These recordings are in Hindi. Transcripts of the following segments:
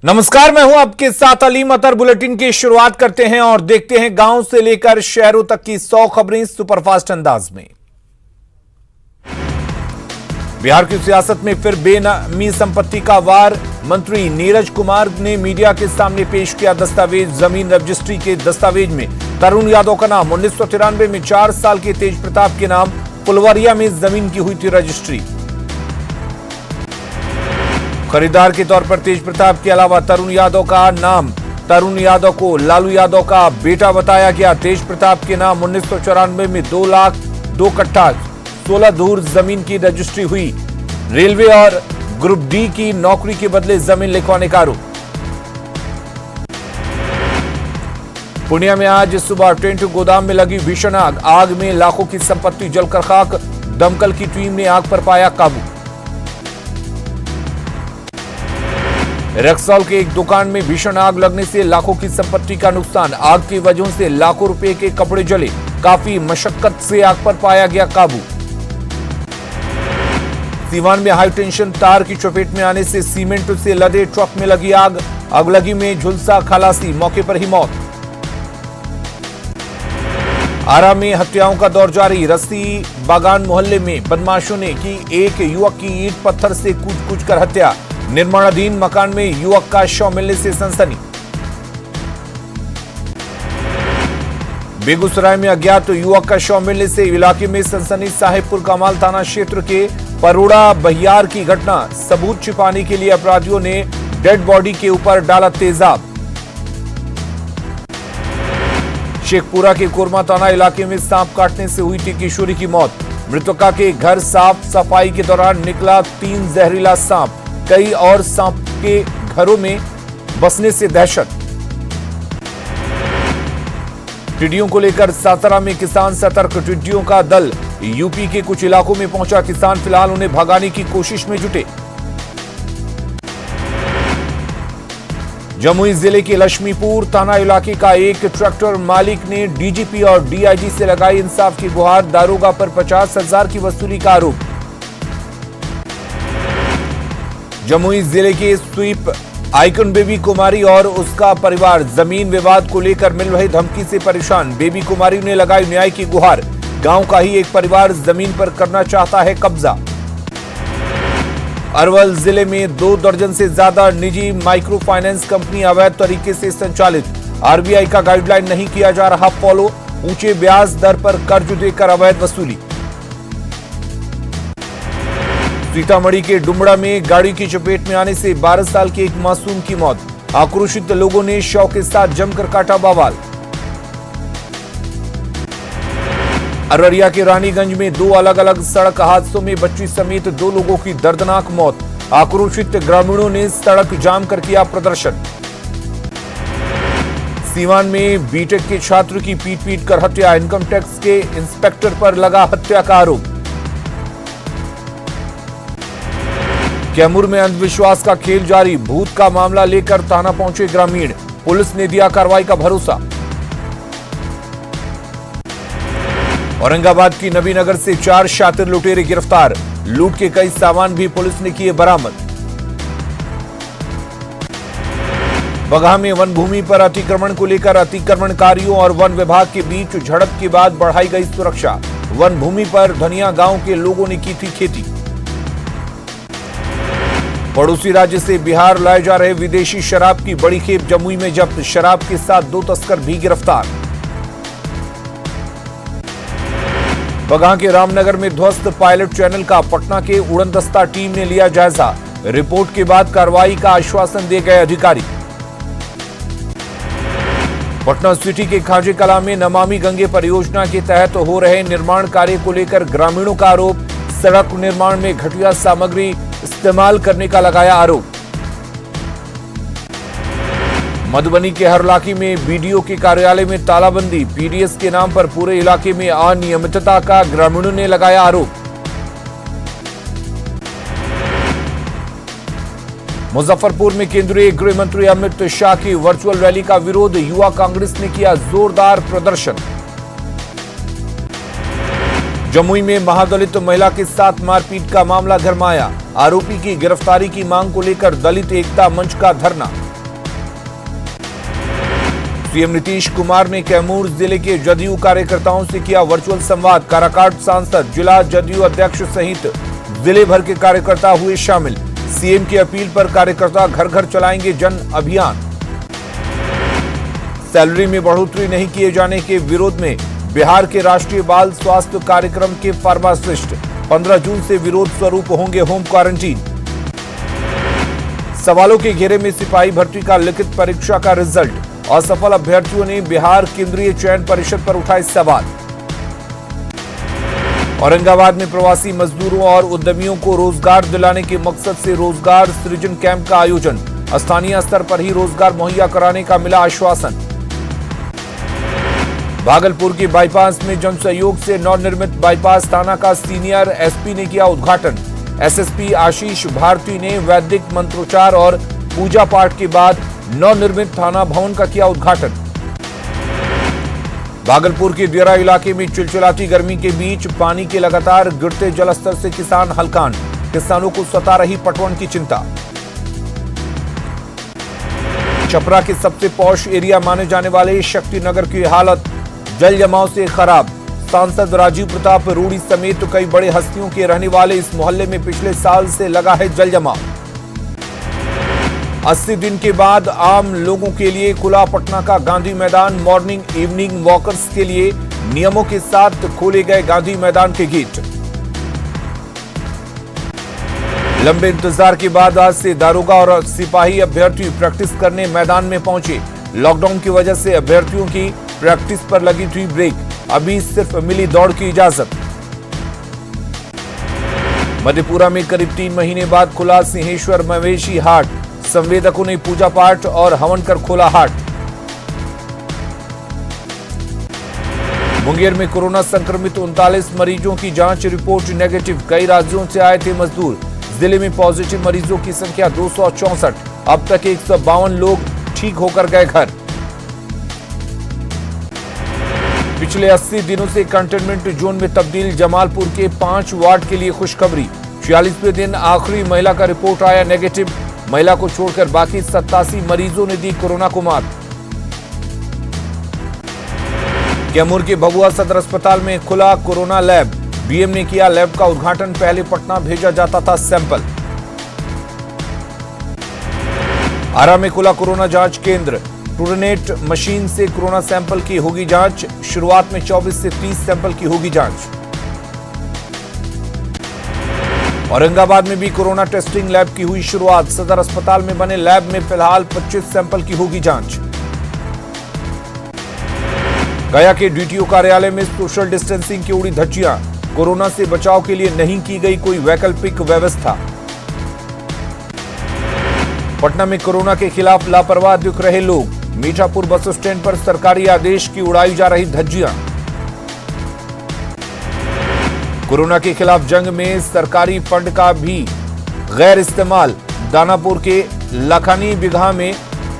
नमस्कार, मैं हूं आपके साथ अलीम अतर। बुलेटिन की शुरुआत करते हैं और देखते हैं गांव से लेकर शहरों तक की 100 खबरें सुपरफास्ट अंदाज में। बिहार की सियासत में फिर बेनामी संपत्ति का वार। मंत्री नीरज कुमार ने मीडिया के सामने पेश किया दस्तावेज। जमीन रजिस्ट्री के दस्तावेज में तरुण यादव का नाम। 1993 में 4 साल के तेज प्रताप के नाम फुलवरिया में जमीन की हुई थी रजिस्ट्री। खरीदार के तौर पर तेज प्रताप के अलावा तरुण यादव का नाम। तरुण यादव को लालू यादव का बेटा बताया गया। तेज प्रताप के नाम 1994 में 2 लाख 2 कट्ठा 16 धूर जमीन की रजिस्ट्री हुई। रेलवे और ग्रुप डी की नौकरी के बदले जमीन लिखवाने का आरोप। पूर्णिया में आज सुबह टेंट गोदाम में लगी भीषण आग। आग में लाखों की संपत्ति जलकर खाक। दमकल की टीम ने आग पर पाया काबू। रक्सौल के एक दुकान में भीषण आग लगने से लाखों की संपत्ति का नुकसान। आग की वजह से लाखों रुपए के कपड़े जले। काफी मशक्कत से आग पर पाया गया काबू। सीवान में हाई टेंशन तार की चपेट में आने से सीमेंट से लदे ट्रक में लगी आग। अगलगी में झुलसा खलासी, मौके पर ही मौत। आरा में हत्याओं का दौर जारी। रस्सी बागान मोहल्ले में बदमाशों ने की एक युवक की ईंट पत्थर से कूच कर हत्या। निर्माणाधीन मकान में युवक का शव मिलने से सनसनी। बेगूसराय में अज्ञात युवक का शव मिलने से इलाके में सनसनी। साहेबपुर कमाल थाना क्षेत्र के परोड़ा बहियार की घटना। सबूत छिपाने के लिए अपराधियों ने डेड बॉडी के ऊपर डाला तेजाब। शेखपुरा के कोरमा थाना इलाके में सांप काटने से हुई थी किशोरी की मौत। मृतका के घर साफ सफाई के दौरान निकला 3 जहरीला सांप। कई और सांप के घरों में बसने से दहशत। टिड्डियों को लेकर सासाराम में किसान सतर्क। टिड्डियों का दल यूपी के कुछ इलाकों में पहुंचा। किसान फिलहाल उन्हें भगाने की कोशिश में जुटे। जमुई जिले के लक्ष्मीपुर थाना इलाके का एक ट्रैक्टर मालिक ने डीजीपी और डीआईजी से लगाई इंसाफ की गुहार। दारोगा पर 50,000 की वसूली का आरोप। जमुई जिले के स्वीप आइकन बेबी कुमारी और उसका परिवार जमीन विवाद को लेकर मिल रही धमकी से परेशान। बेबी कुमारी ने लगाई न्याय की गुहार। गांव का ही एक परिवार जमीन पर करना चाहता है कब्जा। अरवल जिले में 2 दर्जन से ज्यादा निजी माइक्रो फाइनेंस कंपनी अवैध तरीके से संचालित। आरबीआई का गाइडलाइन नहीं किया जा रहा फॉलो। ऊंचे ब्याज दर पर कर्ज देकर अवैध वसूली। सीतामढ़ी के डुमरा में गाड़ी की चपेट में आने से 12 साल के एक मासूम की मौत। आक्रोशित लोगों ने शव के साथ जमकर काटा बवाल। अररिया के रानीगंज में 2 अलग अलग सड़क हादसों में बच्ची समेत 2 लोगों की दर्दनाक मौत। आक्रोशित ग्रामीणों ने सड़क जाम कर किया प्रदर्शन। सीवान में बीटेक के छात्र की पीट कर हत्या। इनकम टैक्स के इंस्पेक्टर पर लगा हत्या का आरोप। कैमूर में अंधविश्वास का खेल जारी। भूत का मामला लेकर थाना पहुंचे ग्रामीण। पुलिस ने दिया कार्रवाई का भरोसा। औरंगाबाद की नबीनगर से 4 शातिर लुटेरे गिरफ्तार। लूट के कई सामान भी पुलिस ने किए बरामद। बगहा में वन भूमि पर अतिक्रमण को लेकर अतिक्रमणकारियों और वन विभाग के बीच झड़प के बाद बढ़ाई गई सुरक्षा। वन भूमि पर धनिया गांव के लोगों ने की थी खेती। पड़ोसी राज्य से बिहार लाए जा रहे विदेशी शराब की बड़ी खेप। जमुई में जब्त। शराब के साथ 2 तस्कर भी गिरफ्तार। बगहा के रामनगर में ध्वस्त पायलट चैनल का पटना के उड़नदस्ता टीम ने लिया जायजा। रिपोर्ट के बाद कार्रवाई का आश्वासन दिए गए अधिकारी। पटना सिटी के खाजे कला में नमामि गंगे परियोजना के तहत हो रहे निर्माण कार्य को लेकर ग्रामीणों का आरोप। सड़क निर्माण में घटिया सामग्री इस्तेमाल करने का लगाया आरोप। मधुबनी के हरलाखी में बीडीओ के कार्यालय में तालाबंदी। पीडीएस के नाम पर पूरे इलाके में अनियमितता का ग्रामीणों ने लगाया आरोप। मुजफ्फरपुर में केंद्रीय गृह मंत्री अमित शाह की वर्चुअल रैली का विरोध। युवा कांग्रेस ने किया जोरदार प्रदर्शन। जमुई में महादलित महिला के साथ मारपीट का मामला गरमाया। आरोपी की गिरफ्तारी की मांग को लेकर दलित एकता मंच का धरना। सीएम नीतीश कुमार ने कैमूर जिले के जदयू कार्यकर्ताओं से किया वर्चुअल संवाद। काराकाट सांसद, जिला जदयू अध्यक्ष सहित जिले भर के कार्यकर्ता हुए शामिल। सीएम की अपील पर कार्यकर्ता घर घर चलाएंगे जन अभियान। सैलरी में बढ़ोतरी नहीं किए जाने के विरोध में बिहार के राष्ट्रीय बाल स्वास्थ्य कार्यक्रम के फार्मासिस्ट 15 जून से विरोध स्वरूप होंगे होम क्वारंटीन। सवालों के घेरे में सिपाही भर्ती का लिखित परीक्षा का रिजल्ट। असफल अभ्यर्थियों ने बिहार केंद्रीय चयन परिषद पर उठाए सवाल। औरंगाबाद में प्रवासी मजदूरों और उद्यमियों को रोजगार दिलाने के मकसद से रोजगार सृजन कैंप का आयोजन। स्थानीय स्तर पर ही रोजगार मुहैया कराने का मिला आश्वासन। भागलपुर के बाईपास में जन सहयोग से नवनिर्मित बाईपास थाना का सीनियर एसपी ने किया उद्घाटन। एसएसपी आशीष भारती ने वैदिक मंत्रोच्चार और पूजा पाठ के बाद नवनिर्मित थाना भवन का किया उद्घाटन। भागलपुर के दियरा इलाके में चिलचिलाती गर्मी के बीच पानी के लगातार गिरते जलस्तर से किसान हलकान। किसानों को सता रही पटवन की चिंता। छपरा के सबसे पॉश एरिया माने जाने वाले शक्तिनगर की हालत जल जमाव से खराब। सांसद राजीव प्रताप रूडी समेत कई बड़े हस्तियों के रहने वाले इस मोहल्ले में पिछले साल से लगा है जल जमाव। 80 दिन के बाद आम लोगों के लिए खुला पटना का गांधी मैदान। मॉर्निंग इवनिंग वॉकर्स के लिए नियमों के साथ खोले गए गांधी मैदान के गेट। लंबे इंतजार के बाद आज से दारोगा और सिपाही अभ्यर्थी प्रैक्टिस करने मैदान में पहुंचे। लॉकडाउन की वजह से अभ्यर्थियों की प्रैक्टिस पर लगी थी ब्रेक। अभी सिर्फ मिली दौड़ की इजाजत। मधेपुरा में करीब 3 महीने बाद खुला सिंहेश्वर मवेशी हाट। संवेदकों ने पूजा पाठ और हवन कर खोला हाट। मुंगेर में कोरोना संक्रमित 39 मरीजों की जांच रिपोर्ट नेगेटिव। कई राज्यों से आए थे मजदूर। जिले में पॉजिटिव मरीजों की संख्या 264। अब तक 152 लोग ठीक होकर गए घर। पिछले 80 दिनों से कंटेनमेंट जोन में तब्दील जमालपुर के 5 वार्ड के लिए खुशखबरी। 46वें दिन आखिरी महिला का रिपोर्ट आया नेगेटिव। महिला को छोड़कर बाकी 87 मरीजों ने दी कोरोना को मात। कैमूर के भभुआ सदर अस्पताल में खुला कोरोना लैब। बीएम ने किया लैब का उद्घाटन। पहले पटना भेजा जाता था सैंपल। आरा में खुला कोरोना जांच केंद्र। ट्रूनेट मशीन से कोरोना सैंपल की होगी जांच। शुरुआत में 24 से 30 सैंपल की होगी जांच। औरंगाबाद में भी कोरोना टेस्टिंग लैब की हुई शुरुआत। सदर अस्पताल में बने लैब में फिलहाल 25 सैंपल की होगी जांच। गया के डीटीओ कार्यालय में सोशल डिस्टेंसिंग की उड़ी धज्जियां। कोरोना से बचाव के लिए नहीं की गई कोई वैकल्पिक व्यवस्था। पटना में कोरोना के खिलाफ लापरवाह दिख रहे लोग। मीठापुर बस स्टैंड पर सरकारी आदेश की उड़ाई जा रही धज्जियां। कोरोना के खिलाफ जंग में सरकारी फंड का भी गैर इस्तेमाल। दानापुर के लखानी बिगहा में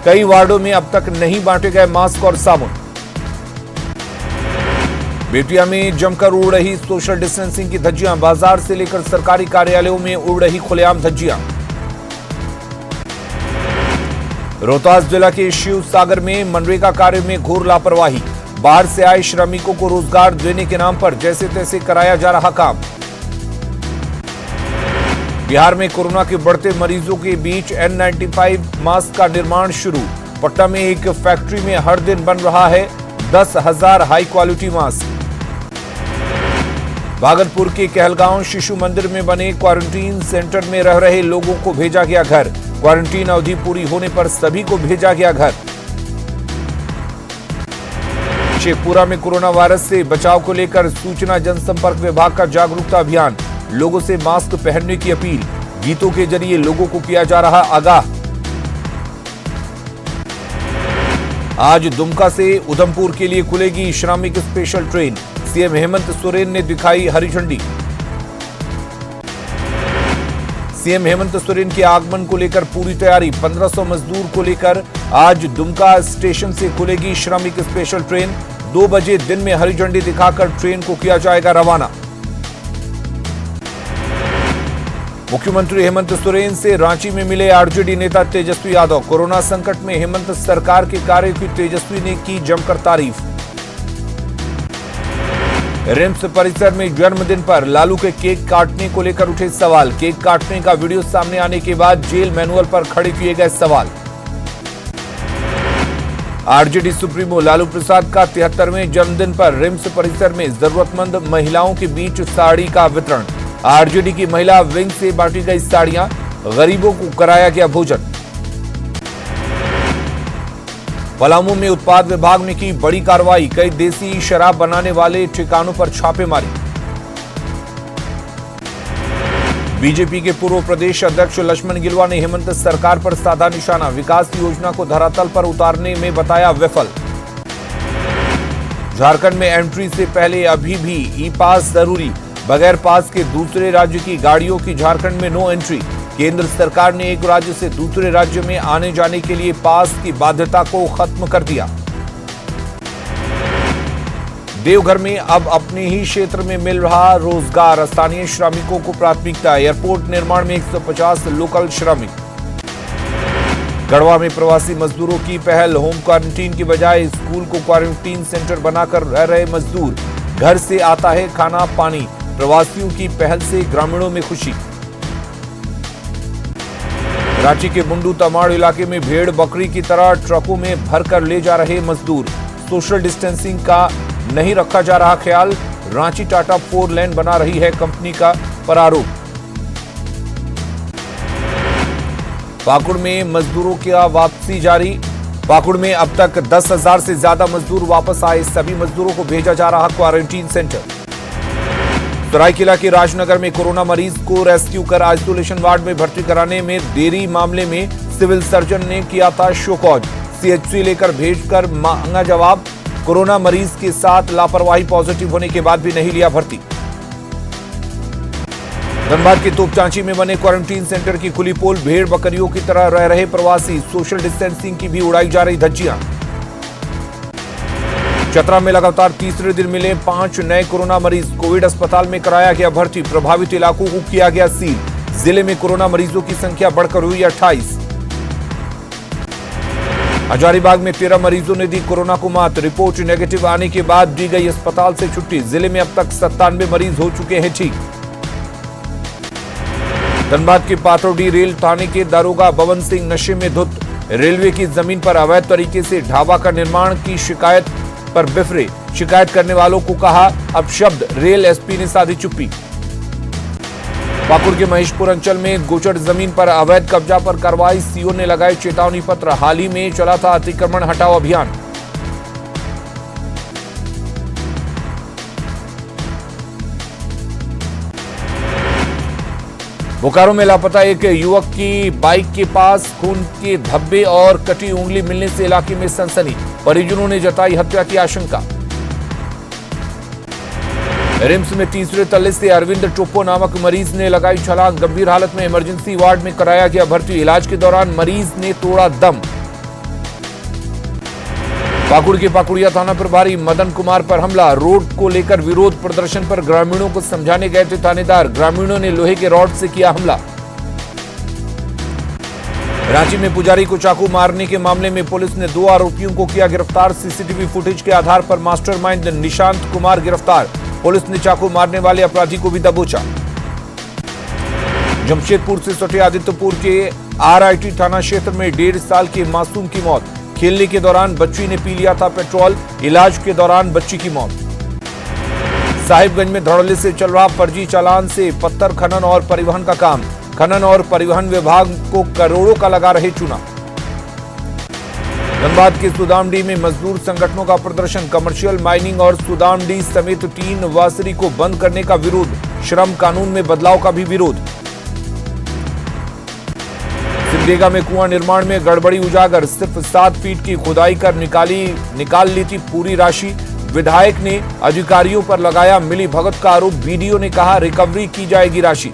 कई वार्डों में अब तक नहीं बांटे गए मास्क और साबुन। बेतिया में जमकर उड़ रही सोशल डिस्टेंसिंग की धज्जियां। बाजार से लेकर सरकारी कार्यालयों में उड़ रही खुलेआम धज्जियां। रोहतास जिला के शिव सागर में मनरेगा कार्य में घोर लापरवाही। बाहर से आए श्रमिकों को रोजगार देने के नाम पर जैसे तैसे कराया जा रहा काम। बिहार में कोरोना के बढ़ते मरीजों के बीच N95 मास्क का निर्माण शुरू। पटना में एक फैक्ट्री में हर दिन बन रहा है 10,000 हाई क्वालिटी मास्क। भागलपुर के कहलगांव शिशु मंदिर में बने क्वारंटीन सेंटर में रह रहे लोगों को भेजा गया घर। क्वारंटीन अवधि पूरी होने पर सभी को भेजा गया घर। शेखपुरा में कोरोना वायरस से बचाव को लेकर सूचना जनसंपर्क विभाग का जागरूकता अभियान। लोगों से मास्क पहनने की अपील। गीतों के जरिए लोगों को किया जा रहा आगाह। आज दुमका से उधमपुर के लिए खुलेगी श्रमिक special train. CM Hemant Soren ने दिखाई हरी झंडी। सीएम हेमंत सोरेन के आगमन को लेकर पूरी तैयारी। 1500 मजदूर को लेकर आज दुमका स्टेशन से खुलेगी श्रमिक स्पेशल ट्रेन। 2 बजे दिन में हरी झंडी दिखाकर ट्रेन को किया जाएगा रवाना। मुख्यमंत्री हेमंत सोरेन से रांची में मिले आरजेडी नेता तेजस्वी यादव। कोरोना संकट में हेमंत सरकार के कार्य की तेजस्वी ने की जमकर तारीफ। रिम्स परिसर में जन्मदिन पर लालू के केक काटने को लेकर उठे सवाल। केक काटने का वीडियो सामने आने के बाद जेल मैनुअल पर खड़े किए गए सवाल। आरजेडी सुप्रीमो लालू प्रसाद का 73वें जन्मदिन पर रिम्स परिसर में जरूरतमंद महिलाओं के बीच साड़ी का वितरण। आरजेडी की महिला विंग से बांटी गई साड़ियां, गरीबों को कराया गया भोजन। पलामू में उत्पाद विभाग ने की बड़ी कार्रवाई। कई देसी शराब बनाने वाले ठिकानों पर छापेमारी। बीजेपी के पूर्व प्रदेश अध्यक्ष लक्ष्मण गिलुआ ने हेमंत सरकार पर साधा निशाना। विकास योजना को धरातल पर उतारने में बताया विफल। झारखंड में एंट्री से पहले अभी भी ई पास जरूरी। बगैर पास के दूसरे राज्य की गाड़ियों की झारखंड में नो एंट्री। केंद्र सरकार ने एक राज्य से दूसरे राज्य में आने जाने के लिए पास की बाध्यता को खत्म कर दिया। देवघर में अब अपने ही क्षेत्र में मिल रहा रोजगार। स्थानीय श्रमिकों को प्राथमिकता। एयरपोर्ट निर्माण में 150 लोकल श्रमिक। गढ़वा में प्रवासी मजदूरों की पहल। होम क्वारंटीन की बजाय स्कूल को क्वारंटीन सेंटर बनाकर रह रहे मजदूर। घर से आता है खाना पानी। प्रवासियों की पहल से ग्रामीणों में खुशी। रांची के मुंडू तमाड़ इलाके में भेड़ बकरी की तरह ट्रकों में भरकर ले जा रहे मजदूर। सोशल डिस्टेंसिंग का नहीं रखा जा रहा ख्याल। रांची टाटा 4 लेन बना रही है कंपनी का प्रारूप। पाकुड़ में मजदूरों की वापसी जारी। पाकुड़ में अब तक 10,000 से ज्यादा मजदूर वापस आए। सभी मजदूरों को भेजा जा रहा क्वारंटीन सेंटर। सरायकेला के राजनगर में कोरोना मरीज को रेस्क्यू कर आइसोलेशन वार्ड में भर्ती कराने में देरी मामले में सिविल सर्जन ने किया था शो कॉज। सीएचसी लेकर भेजकर मांगा जवाब। कोरोना मरीज के साथ लापरवाही पॉजिटिव होने के बाद भी नहीं लिया भर्ती। धनबाद के तोपचांची में बने क्वारंटीन सेंटर की खुली पोल। भेड़ बकरियों की तरह रह रहे प्रवासी। सोशल डिस्टेंसिंग की भी उड़ाई जा रही धज्जियां। चतरा में लगातार तीसरे दिन मिले 5 नए कोरोना मरीज। कोविड अस्पताल में कराया गया भर्ती। प्रभावित इलाकों को किया गया सील। जिले में कोरोना मरीजों की संख्या बढ़कर हुई 28। हजारीबाग में 13 मरीजों ने दी कोरोना को मात। रिपोर्ट नेगेटिव आने के बाद दी गई अस्पताल से छुट्टी। जिले में अब तक 97 मरीज हो चुके हैं ठीक। धनबाद के पाथौडी रेल थाने के दारोगा बवन सिंह नशे में धुत। रेलवे की जमीन पर अवैध तरीके से ढाबा का निर्माण की शिकायत पर बिफरे। शिकायत करने वालों को कहा अपशब्द। रेल एसपी ने साधी चुप्पी। पाकुड़ के महेशपुर अंचल में गोचर जमीन पर अवैध कब्जा पर कार्रवाई। सीओ ने लगाए चेतावनी पत्र। हाल ही में चला था अतिक्रमण हटाओ अभियान। बोकारो में लापता एक युवक की बाइक के पास खून के धब्बे और कटी उंगली मिलने से इलाके में सनसनी। परिजनों ने जताई हत्या की आशंका। रिम्स में तीसरे तल्ले से अरविंद टोप्पो नामक मरीज ने लगाई छलांग। गंभीर हालत में इमरजेंसी वार्ड में कराया गया भर्ती। इलाज के दौरान मरीज ने तोड़ा दम। पाकुड़ के पाकुड़िया थाना प्रभारी मदन कुमार पर हमला। रोड को लेकर विरोध प्रदर्शन पर ग्रामीणों को समझाने गए थे थानेदार। ग्रामीणों ने लोहे के रॉड से किया हमला। रांची में पुजारी को चाकू मारने के मामले में पुलिस ने 2 आरोपियों को किया गिरफ्तार। सीसीटीवी फुटेज के आधार पर मास्टरमाइंड निशांत कुमार गिरफ्तार। पुलिस ने चाकू मारने वाले अपराधी को भी दबोचा। जमशेदपुर से सटे आदित्यपुर के आरआईटी थाना क्षेत्र में 1.5 साल के मासूम की मौत। खेलने के दौरान बच्ची ने पी लिया था पेट्रोल। इलाज के दौरान बच्ची की मौत। साहिबगंज में धड़ल्ले से चल रहा फर्जी चालान से पत्थर खनन और परिवहन का काम। खनन और परिवहन विभाग को करोड़ों का लगा रहे चूना। धनबाद के सुदामडी में मजदूर संगठनों का प्रदर्शन। कमर्शियल माइनिंग और सुदामडी समेत 3 वासरी को बंद करने का विरोध। श्रम कानून में बदलाव का भी विरोध। सिमडेगा में कुआं निर्माण में गड़बड़ी उजागर। सिर्फ 7 फीट की खुदाई कर निकाल ली थी पूरी राशि। विधायक ने अधिकारियों पर लगाया मिली भगत का आरोप। बीडीओ ने कहा रिकवरी की जाएगी राशि।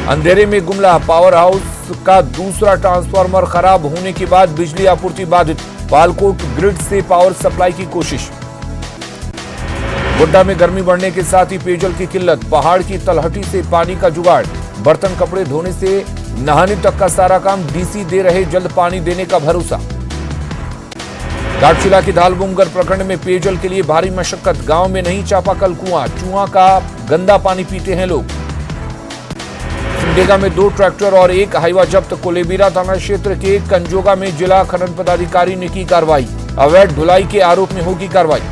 अंधेरे में गुमला। पावर हाउस का दूसरा ट्रांसफार्मर खराब होने के बाद बिजली आपूर्ति बाधित। पालकोट ग्रिड से पावर सप्लाई की कोशिश। गोड्डा में गर्मी बढ़ने के साथ ही पेयजल की किल्लत, पहाड़ की तलहटी से पानी का जुगाड़, बर्तन कपड़े धोने से नहाने तक का सारा काम डीसी दे रहे, जल्द पानी देने का भरोसा। घाटशिला की धालबुंगर प्रखंड में पेयजल के लिए भारी मशक्कत, गांव में नहीं चापाकल कुआं, चुआ का गंदा पानी पीते हैं लोग। सिमडेगा में 2 ट्रैक्टर और 1 हाईवा जब्त, कोलेबिरा थाना क्षेत्र के कंजोगा में जिला खनन पदाधिकारी ने की कार्रवाई, अवैध ढुलाई के आरोप में होगी कार्रवाई।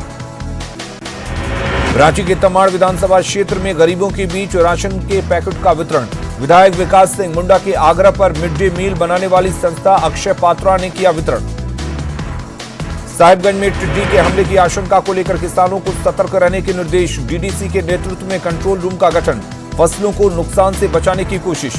रांची के तमाड़ विधानसभा क्षेत्र में गरीबों के बीच राशन के पैकेट का वितरण, विधायक विकास सिंह मुंडा के आग्रह पर मिड डे मील बनाने वाली संस्था अक्षय पात्रा ने किया वितरण। साहिबगंज में टिड्डी के हमले की आशंका को लेकर किसानों को सतर्क रहने के निर्देश, डीडीसी के नेतृत्व में कंट्रोल रूम का गठन, फसलों को नुकसान से बचाने की कोशिश।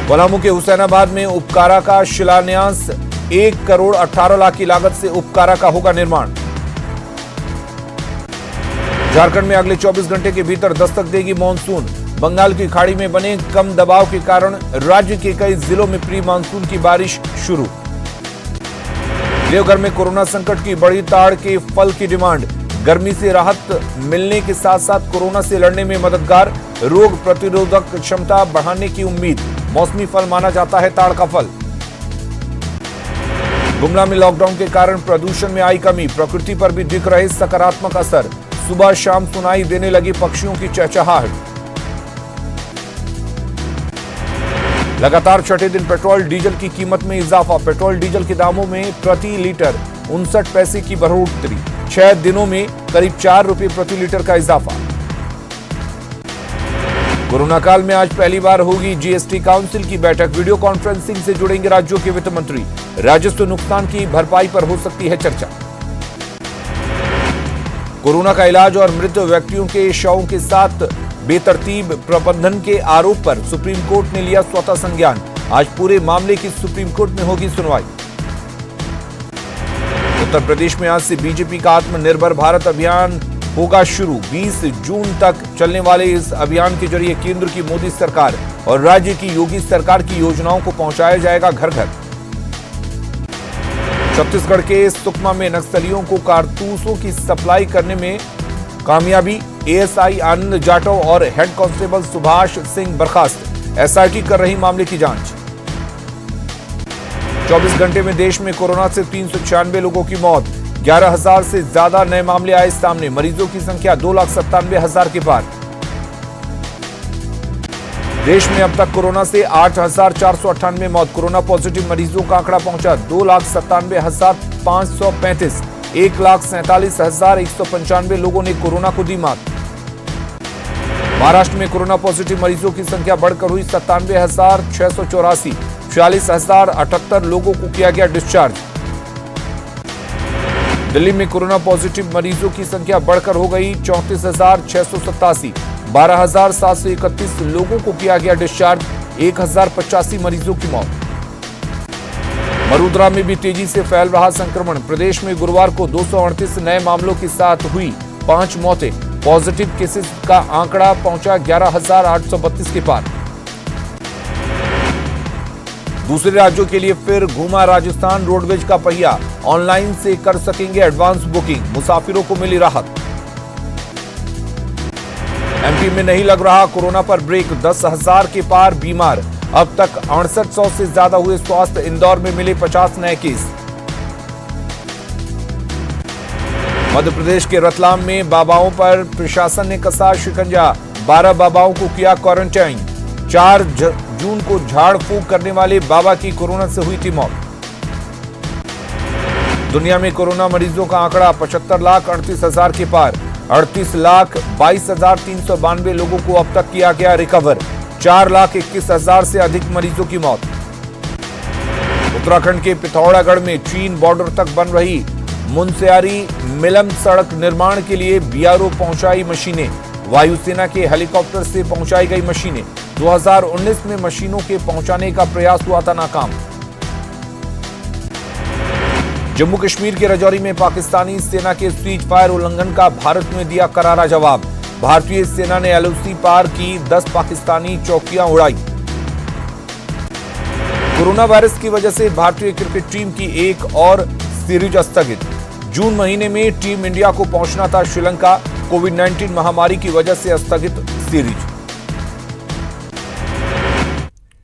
पलामू के हुसैनाबाद में उपकारा का शिलान्यास, 1 करोड़ 18 लाख की लागत से उपकारा का होगा निर्माण। झारखंड में अगले 24 घंटे के भीतर दस्तक देगी मानसून, बंगाल की खाड़ी में बने कम दबाव के कारण राज्य के कई जिलों में प्री मानसून की बारिश शुरू। देवघर में कोरोना संकट की बड़ी ताड़ के फल की डिमांड, गर्मी से राहत मिलने के साथ साथ कोरोना से लड़ने में मददगार, रोग प्रतिरोधक क्षमता बढ़ाने की उम्मीद, मौसमी फल माना जाता है ताड़ का फल। गुमला में लॉकडाउन के कारण प्रदूषण में आई कमी, प्रकृति पर भी दिख रहे सकारात्मक असर, सुबह शाम सुनाई देने लगी पक्षियों की चहचहाहट। लगातार छठे दिन पेट्रोल डीजल की कीमत में इजाफा, पेट्रोल डीजल के दामों में प्रति लीटर 59 पैसे की बढ़ोतरी, 6 दिनों में करीब 4 रुपए प्रति लीटर का इजाफा। कोरोना काल में आज पहली बार होगी जीएसटी काउंसिल की बैठक, वीडियो कॉन्फ्रेंसिंग से जुड़ेंगे राज्यों के वित्त मंत्री, राजस्व नुकसान की भरपाई पर हो सकती है चर्चा। कोरोना का इलाज और मृत व्यक्तियों के शवों के साथ बेतरतीब प्रबंधन के आरोप पर सुप्रीम कोर्ट ने लिया स्वतः संज्ञान, आज पूरे मामले की सुप्रीम कोर्ट में होगी सुनवाई। उत्तर प्रदेश में आज से बीजेपी का आत्मनिर्भर भारत अभियान होगा शुरू, 20 जून तक चलने वाले इस अभियान के जरिए केंद्र की मोदी सरकार और राज्य की योगी सरकार की योजनाओं को पहुंचाया जाएगा घर घर। छत्तीसगढ़ के सुकमा में नक्सलियों को कारतूसों की सप्लाई करने में कामयाबी, एएसआई आनंद जाटव और हेड कांस्टेबल सुभाष सिंह बर्खास्त, एसआईटी कर रही मामले की जांच। 24 घंटे में देश में कोरोना से 396 लोगों की मौत, 11,000 से ज्यादा नए मामले आए सामने, मरीजों की संख्या 2,97,000 के पार। देश में अब तक कोरोना से 8,498 मौत, कोरोना पॉजिटिव मरीजों का आंकड़ा पहुंचा 2,97,535, 1,47,195 लोगों ने कोरोना को दी मात। महाराष्ट्र में कोरोना पॉजिटिव मरीजों की संख्या बढ़कर हुई 97,684, 46,078 लोगों को किया गया डिस्चार्ज। दिल्ली में कोरोना पॉजिटिव मरीजों की संख्या बढ़कर हो गई 34,687, 12,731 लोगों को किया गया डिस्चार्ज, 1,085 मरीजों की मौत। वडोदरा में भी तेजी से फैल रहा संक्रमण, प्रदेश में गुरुवार को 238 नए मामलों के साथ हुई 5 मौतें, पॉजिटिव केसेस का आंकड़ा पहुंचा 11,832 के पार। दूसरे राज्यों के लिए फिर घूमा राजस्थान रोडवेज का पहिया, ऑनलाइन से कर सकेंगे एडवांस बुकिंग, मुसाफिरों को मिली राहत। एमपी में नहीं लग रहा कोरोना पर ब्रेक, 10,000 के पार बीमार, अब तक 6800 से ज्यादा हुए स्वास्थ्य, इंदौर में मिले 50 नए केस। मध्य प्रदेश के रतलाम में बाबाओं पर प्रशासन ने कसा शिकंजा, 12 बाबाओं को किया क्वारंटाइन, 4 जून को झाड़ फूंक करने वाले बाबा की कोरोना से हुई थी मौत। दुनिया में कोरोना मरीजों का आंकड़ा 75,38,000 के पार, 38,22,392 लोगों को अब तक किया गया रिकवर, 4,21,000 से अधिक मरीजों की मौत। उत्तराखंड के पिथौरागढ़ में चीन बॉर्डर तक बन रही मुनस्यारी मिलम सड़क निर्माण के लिए बीआरओ पहुंचाई मशीनें, वायुसेना के हेलीकॉप्टर से पहुंचाई गई मशीनें, 2019 में मशीनों के पहुंचाने का प्रयास हुआ था नाकाम। जम्मू कश्मीर के राजौरी में पाकिस्तानी सेना के सीज फायर उल्लंघन का भारत ने दिया करारा जवाब, भारतीय सेना ने एलओसी पार की 10 पाकिस्तानी चौकियां उड़ाई। कोरोना वायरस की वजह से भारतीय क्रिकेट टीम की एक और सीरीज स्थगित, जून महीने में टीम इंडिया को पहुंचना था श्रीलंका। कोविड-19 महामारी की वजह से स्थगित सीरीज।